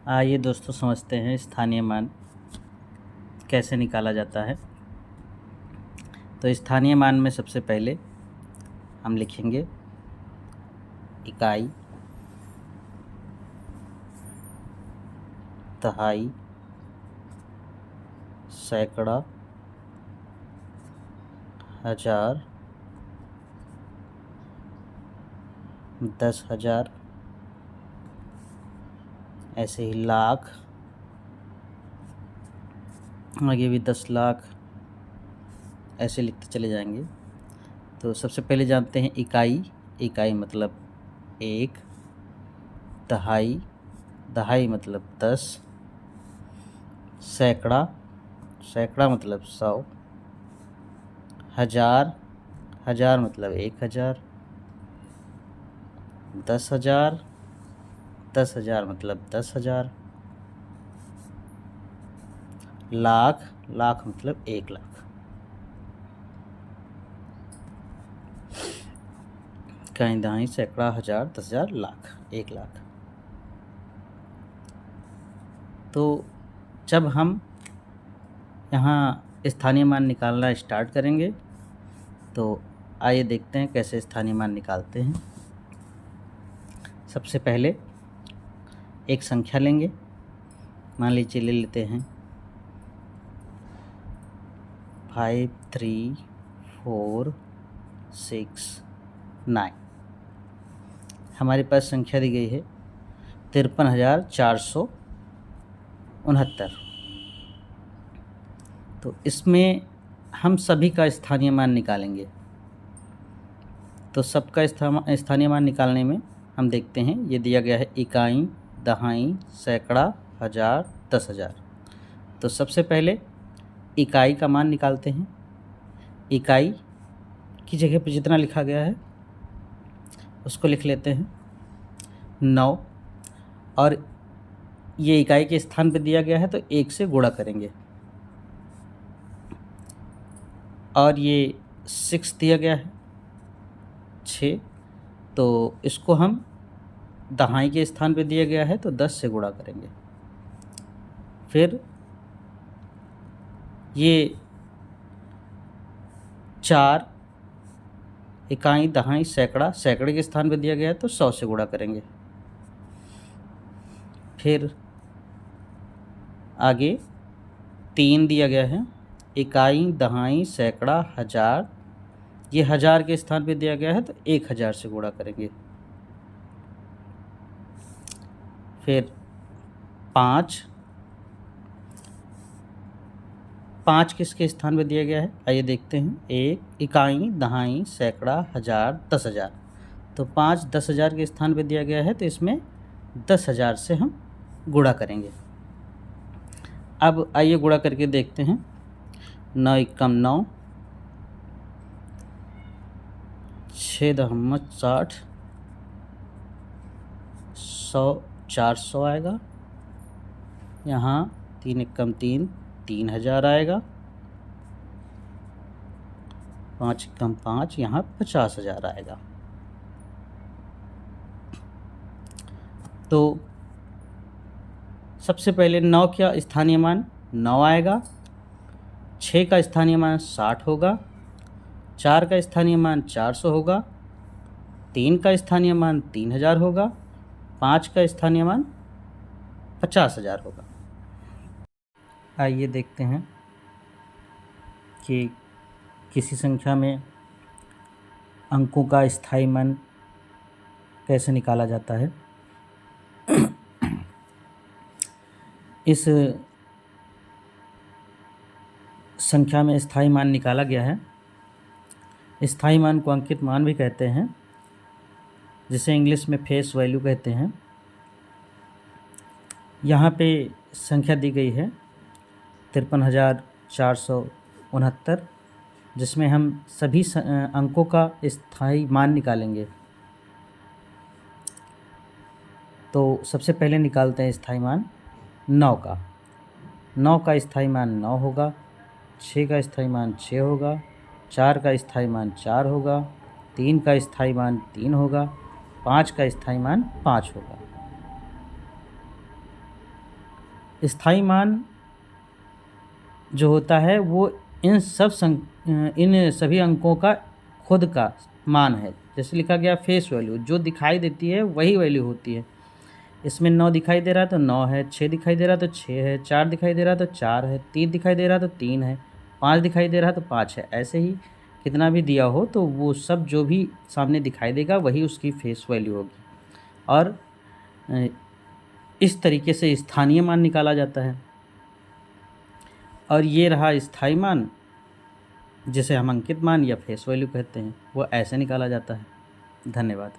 आइए दोस्तों समझते हैं स्थानीय मान कैसे निकाला जाता है। तो स्थानीय मान में सबसे पहले हम लिखेंगे इकाई, दहाई, सैकड़ा, हजार, 10,000, ऐसे ही लाख, आगे भी 10 लाख, ऐसे लिखते चले जाएंगे। तो सबसे पहले जानते हैं इकाई। इकाई मतलब 1, दहाई, दहाई मतलब 10, सैकड़ा, सैकड़ा मतलब 100, हजार, हजार मतलब 1,000, 10,000, 10,000 मतलब 10,000, लाख, लाख मतलब 1,00,000। इकाई, दहाई, सैकड़ा, हजार, 10,000, लाख, 1,00,000। तो जब हम यहाँ स्थानीय मान निकालना स्टार्ट करेंगे तो आइए देखते हैं कैसे स्थानीय मान निकालते हैं। सबसे पहले एक संख्या लेंगे, मान लीजिए ले लेते हैं 5, 3, 4, 6, 9। हमारे पास संख्या दी गई है 53,469। तो इसमें हम सभी का स्थानीय मान निकालेंगे। तो सबका स्थानीय मान निकालने में हम देखते हैं ये दिया गया है इकाई, दहाई, सैकड़ा, हजार, 10,000। तो सबसे पहले इकाई का मान निकालते हैं। इकाई की जगह पर जितना लिखा गया है उसको लिख लेते हैं 9, और ये इकाई के स्थान पर दिया गया है तो 1 से गुणा करेंगे। और ये 6 दिया गया है 6, तो इसको हम दहाई के स्थान पे दिया गया है तो 10 से गुणा करेंगे। फिर ये 4, इकाई, दहाई, सैकड़ा, सैकड़े के स्थान पे दिया गया है तो 100 से गुणा करेंगे। फिर आगे 3 दिया गया है, इकाई, दहाई, सैकड़ा, हजार, ये हजार के स्थान पे दिया गया है तो 1,000 से गुणा करेंगे। फिर 5, 5 किसके स्थान पे दिया गया है आइए देखते हैं। 1, इकाई, दहाई, सैकड़ा, हजार, 10,000। तो 5 10,000 के स्थान पे दिया गया है तो इसमें 10,000 से हम गुणा करेंगे। अब आइए गुणा करके देखते हैं। 9 एकम 9, 6 दहम 60, 100 400 आएगा। यहाँ 3 एकम 3, 3,000 आएगा। 5 एकम 5, यहाँ 50,000 आएगा। तो सबसे पहले 9 का स्थानीय मान 9 आएगा, 6 का स्थानीय मान 60 होगा, 4 का स्थानीय मान 400 होगा, 3 का स्थानीय मान 3,000 होगा, 5 का स्थानीय मान 50,000 होगा। आइए देखते हैं कि किसी संख्या में अंकों का स्थायी मान कैसे निकाला जाता है। इस संख्या में स्थायी मान निकाला गया है। स्थायी मान को अंकित मान भी कहते हैं, जिसे इंग्लिश में फेस वैल्यू कहते हैं। यहाँ पे संख्या दी गई है 53,469, जिसमें हम सभी अंकों का स्थायी मान निकालेंगे। तो सबसे पहले निकालते हैं स्थायी मान 9 का। 9 का स्थायी मान 9 होगा, 6 का स्थायी मान 6 होगा, 4 का स्थायी मान 4 होगा, 3 का स्थायी मान 3 होगा, 5 का स्थायी मान 5 होगा। स्थायी मान जो होता है वो इन सभी अंकों का खुद का मान है। जैसे लिखा गया फेस वैल्यू, जो दिखाई देती है वही वैल्यू होती है। इसमें 9 दिखाई दे रहा है तो 9 है, 6 दिखाई दे रहा है तो 6 है, 4 दिखाई दे रहा है तो 4 है, 3 दिखाई दे रहा है तो 3 है, 5 दिखाई दे रहा है तो 5 है। ऐसे ही कितना भी दिया हो तो वो सब जो भी सामने दिखाई देगा वही उसकी फेस वैल्यू होगी। और इस तरीके से स्थानीय मान निकाला जाता है। और ये रहा स्थायी मान, जिसे हम अंकित मान या फेस वैल्यू कहते हैं, वो ऐसे निकाला जाता है। धन्यवाद।